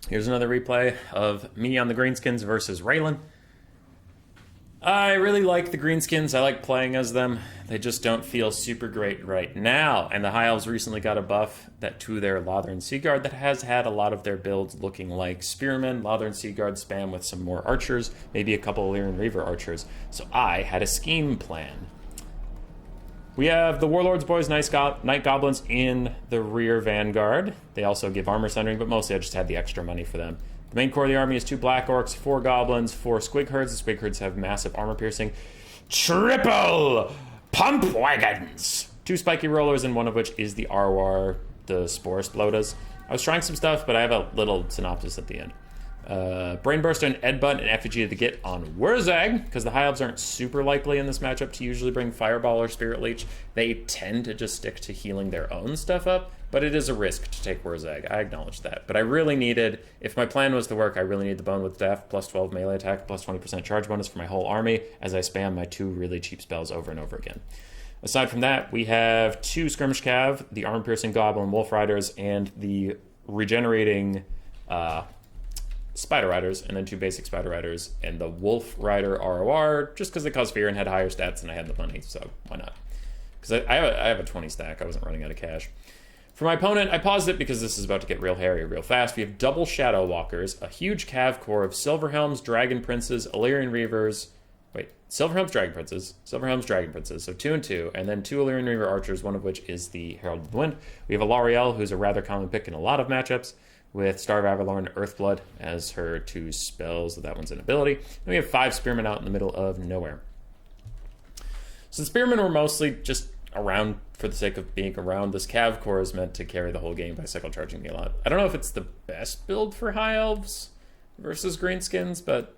Here's another replay of me on the Greenskins versus Raylan. I really like the Greenskins. I like playing as them. They just don't feel super great right now. And the High Elves recently got a buff that to their Lothern Seaguard that has had a lot of their builds looking like Spearmen, Lothern Seaguard spam with some more archers, maybe a couple Illyrian Reaver archers. So I had a scheme plan. We have the Warlords Boys, Night Goblins in the rear vanguard. They also give armor sundering, but mostly I just had the extra money for them. The main core of the army is 2 Black Orcs, 4 Goblins, 4 Squig Herds. The Squig Herds have massive armor piercing. Triple Pump Wagons! 2 Spiky Rollers, and one of which is the Arwar, the Spore Splodas. I was trying some stuff, but I have a little synopsis at the end. Brainburster and Edbutt and Effigy to get on Wurzag, because the High Elves aren't super likely in this matchup to usually bring Fireball or Spirit Leech. They tend to just stick to healing their own stuff up, but it is a risk to take Wurzag. I acknowledge that. But I really needed, if my plan was to work, I really need the Bone with Staff, plus 12 melee attack, plus 20% charge bonus for my whole army, as I spam my 2 really cheap spells over and over again. Aside from that, we have 2 Skirmish Cav, the Armor-Piercing Goblin Wolf Riders, and the regenerating Spider Riders, and then 2 basic Spider Riders, and the Wolf Rider ROR, just because they cause fear and had higher stats and I had the money, so why not? Because I have a 20 stack, I wasn't running out of cash. For my opponent, I paused it because this is about to get real hairy real fast. We have double Shadow Walkers, a huge Cav core of Silverhelms, Dragon Princes, Illyrian Reavers, Silverhelms, Dragon Princes, Silverhelms, Dragon Princes, so 2 and 2, and then 2 Illyrian Reaver Archers, one of which is the Herald of the Wind. We have a L'Oreal, who's a rather common pick in a lot of matchups, with Star of Avalorn, Earthblood as her 2 spells. That one's an ability. And we have 5 Spearmen out in the middle of nowhere. So the Spearmen were mostly just around for the sake of being around. This Cav core is meant to carry the whole game by cycle charging me a lot. I don't know if it's the best build for High Elves versus Greenskins, but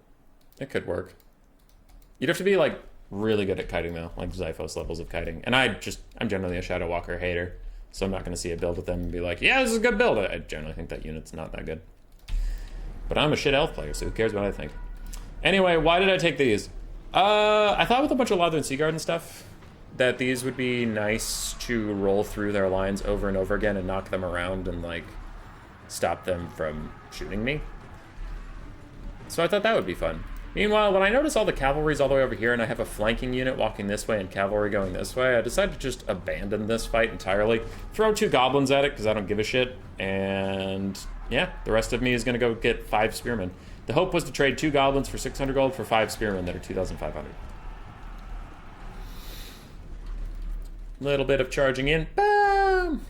it could work. You'd have to be like really good at kiting though, like Xiphos levels of kiting. And I'm generally a Shadow Walker hater. So I'm not going to see a build with them and be like, yeah, this is a good build. I generally think that unit's not that good. But I'm a shit elf player, so who cares what I think? Anyway, why did I take these? I thought with a bunch of Lothern Seaguard and stuff that these would be nice to roll through their lines over and over again and knock them around and, like, stop them from shooting me. So I thought that would be fun. Meanwhile, when I notice all the cavalry's all the way over here and I have a flanking unit walking this way and cavalry going this way, I decided to just abandon this fight entirely, throw 2 goblins at it because I don't give a shit, and yeah, the rest of me is going to go get 5 spearmen. The hope was to trade 2 goblins for 600 gold for 5 spearmen that are 2,500. Little bit of charging in. Boom!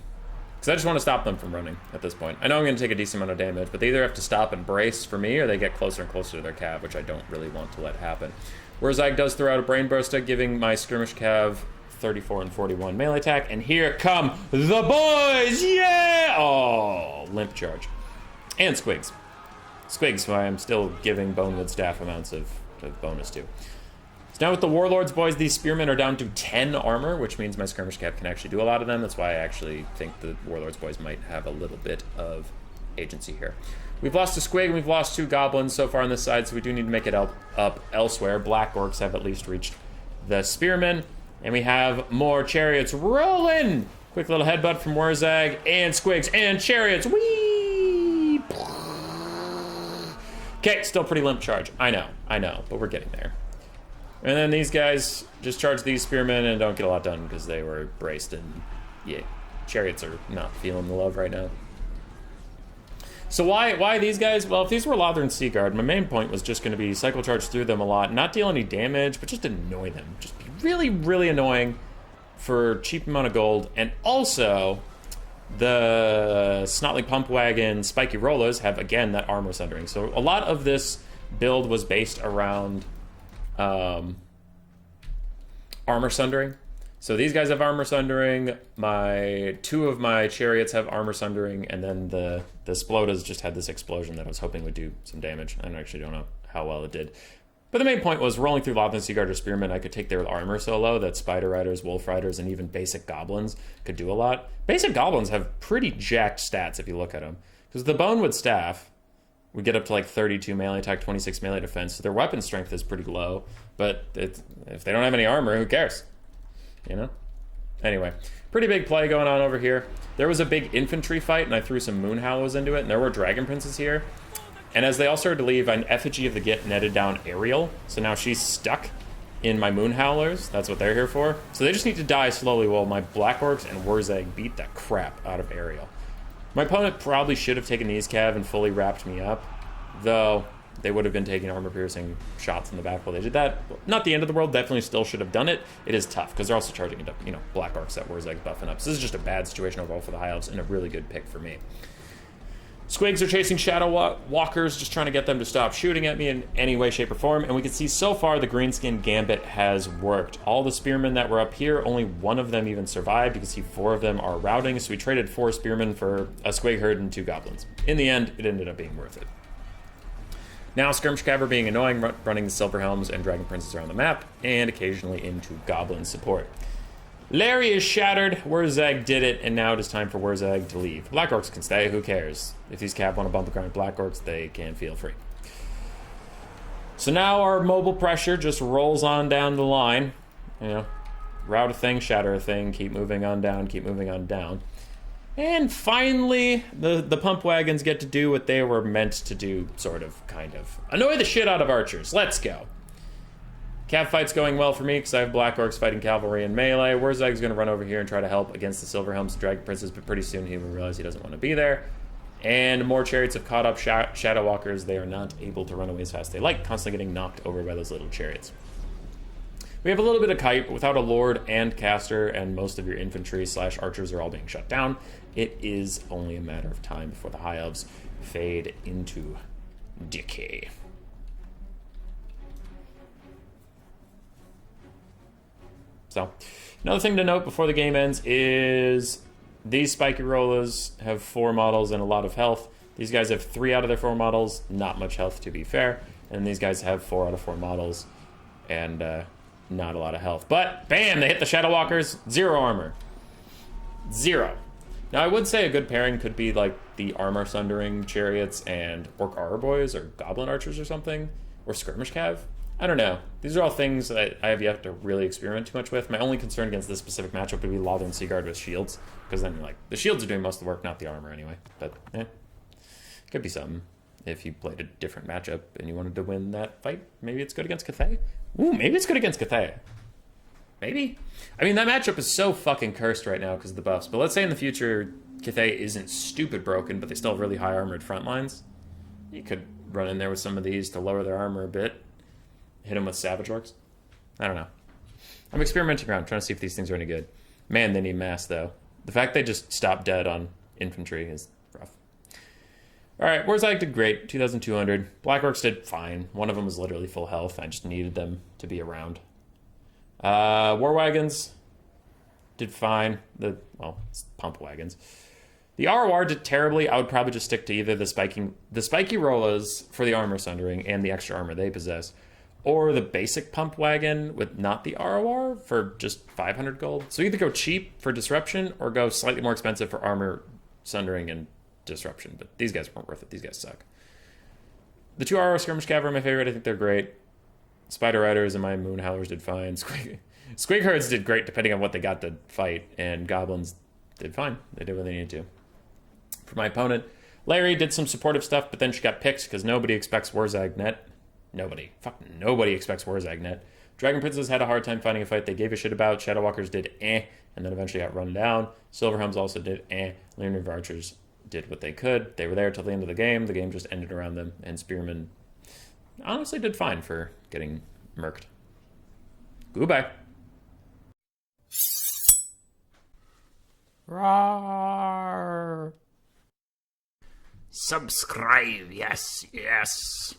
Because I just want to stop them from running at this point. I know I'm going to take a decent amount of damage, but they either have to stop and brace for me, or they get closer and closer to their cav, which I don't really want to let happen. Wurzag does throw out a Brain Burster, giving my Skirmish Cav 34 and 41 melee attack, and here come the boys! Yeah! Oh, limp charge. And Squigs. Squigs, who I am still giving Bonewood Staff amounts of bonus to. So now with the Warlords Boys, these Spearmen are down to 10 armor, which means my Skirmish Cav can actually do a lot of them. That's why I actually think the Warlords Boys might have a little bit of agency here. We've lost a Squig and we've lost 2 Goblins so far on this side, so we do need to make it up elsewhere. Black Orcs have at least reached the Spearmen, and we have more Chariots rolling! Quick little headbutt from Wurzag, and Squigs, and Chariots! Whee! Okay, still pretty limp charge. I know, but we're getting there. And then these guys just charge these spearmen and don't get a lot done because they were braced, and yeah, Chariots are not feeling the love right now. So why these guys? Well, if these were Lothern Seaguard, my main point was just going to be cycle charge through them a lot, not deal any damage, but just annoy them. Just be really, really annoying for cheap amount of gold. And also, the Snotling Pump Wagon Spiky Rollers have, again, that armor sundering. So a lot of this build was based around armor sundering. So these guys have armor sundering, 2 of my Chariots have armor sundering, and then the Splodas just had this explosion that I was hoping would do some damage. I actually don't know how well it did. But the main point was rolling through Lothern Seaguard or Spearmen, I could take their armor so low that Spider Riders, Wolf Riders, and even basic Goblins could do a lot. Basic Goblins have pretty jacked stats if you look at them. Because the Bonewood Staff, we get up to like 32 melee attack, 26 melee defense, so their weapon strength is pretty low. But if they don't have any armor, who cares? You know? Anyway, pretty big play going on over here. There was a big infantry fight, and I threw some Moon Howlers into it, and there were Dragon Princes here. And as they all started to leave, an effigy of the Git netted down Ariel, so now she's stuck in my Moon Howlers. That's what they're here for. So they just need to die slowly while my Black Orcs and Wurzag beat the crap out of Ariel. My opponent probably should have taken these cav and fully wrapped me up, though they would have been taking armor-piercing shots in the back while they did that. Not the end of the world, definitely still should have done it. It is tough, because they're also charging into, Black Orcs that Wurzag's buffing up. So this is just a bad situation overall for the High Elves, and a really good pick for me. Squigs are chasing Shadow Walkers, just trying to get them to stop shooting at me in any way, shape, or form, and we can see so far the Greenskin Gambit has worked. All the Spearmen that were up here, only one of them even survived. You can see 4 of them are routing, so we traded 4 Spearmen for a Squig Herd and 2 Goblins. In the end, it ended up being worth it. Now Skirmish Cav are being annoying, running the Silver Helms and Dragon Princes around the map, and occasionally into Goblin support. Larry is shattered, Wurzag did it, and now it is time for Wurzag to leave. Black Orcs can stay, who cares? If these Cav want to bump the ground Black Orcs, they can feel free. So now our mobile pressure just rolls on down the line. Route a thing, shatter a thing, keep moving on down, keep moving on down. And finally, the pump wagons get to do what they were meant to do, sort of, kind of. Annoy the shit out of archers. Let's go. Cav fight's going well for me because I have Black Orcs fighting cavalry and melee. Wurzag's going to run over here and try to help against the Silver Helms and Dragon Princes, but pretty soon he will realize he doesn't want to be there. And more chariots have caught up Shadow Walkers. They are not able to run away as fast as they like, constantly getting knocked over by those little chariots. We have a little bit of kite. Without a Lord and Caster, and most of your infantry / archers are all being shut down, it is only a matter of time before the High Elves fade into decay. So, another thing to note before the game ends is these spiky rollers have 4 models and a lot of health. These guys have 3 out of their 4 models, not much health to be fair. And these guys have 4 out of 4 models and not a lot of health. But, bam, they hit the Shadow Walkers, 0 armor. 0. Now, I would say a good pairing could be like the Armor Sundering Chariots and Orc Arborboys or Goblin Archers or something, or Skirmish Cav. I don't know. These are all things that I have yet to really experiment too much with. My only concern against this specific matchup would be Lothern Seaguard with shields, because then, the shields are doing most of the work, not the armor anyway. But, could be something if you played a different matchup and you wanted to win that fight. Maybe it's good against Cathay. Ooh, maybe it's good against Cathay. Maybe. I mean, that matchup is so fucking cursed right now because of the buffs. But let's say in the future, Cathay isn't stupid broken, but they still have really high armored front lines. You could run in there with some of these to lower their armor a bit. Hit them with Savage Orcs. I don't know. I'm experimenting around, trying to see if these things are any good. Man, they need mass, though. The fact they just stopped dead on infantry is rough. Alright, Wurzag did great. 2,200. Black Orcs did fine. One of them was literally full health. I just needed them to be around. War Wagons did fine. It's pump wagons. The ROR did terribly. I would probably just stick to either the spiky rollers for the armor sundering and the extra armor they possess, or the basic pump wagon with not the ROR for just 500 gold. So either go cheap for disruption or go slightly more expensive for armor sundering and disruption. But these guys weren't worth it. These guys suck. The 2 ROR Skirmish Cav are my favorite. I think they're great. Spider Riders and my Moon Howlers did fine. Squig Herds did great depending on what they got to fight. And Goblins did fine. They did what they needed to. For my opponent, Larry did some supportive stuff, but then she got picked because nobody expects Wurzag net. Nobody expects Wurzag net. Dragon Princes had a hard time finding a fight they gave a shit about. Shadow Walkers did and then eventually got run down. Silver Helms also did Leonard Archers did what they could. They were there till the end of the game. The game just ended around them, and Spearmen honestly did fine for getting murked. Goodbye. Roar. Subscribe, yes.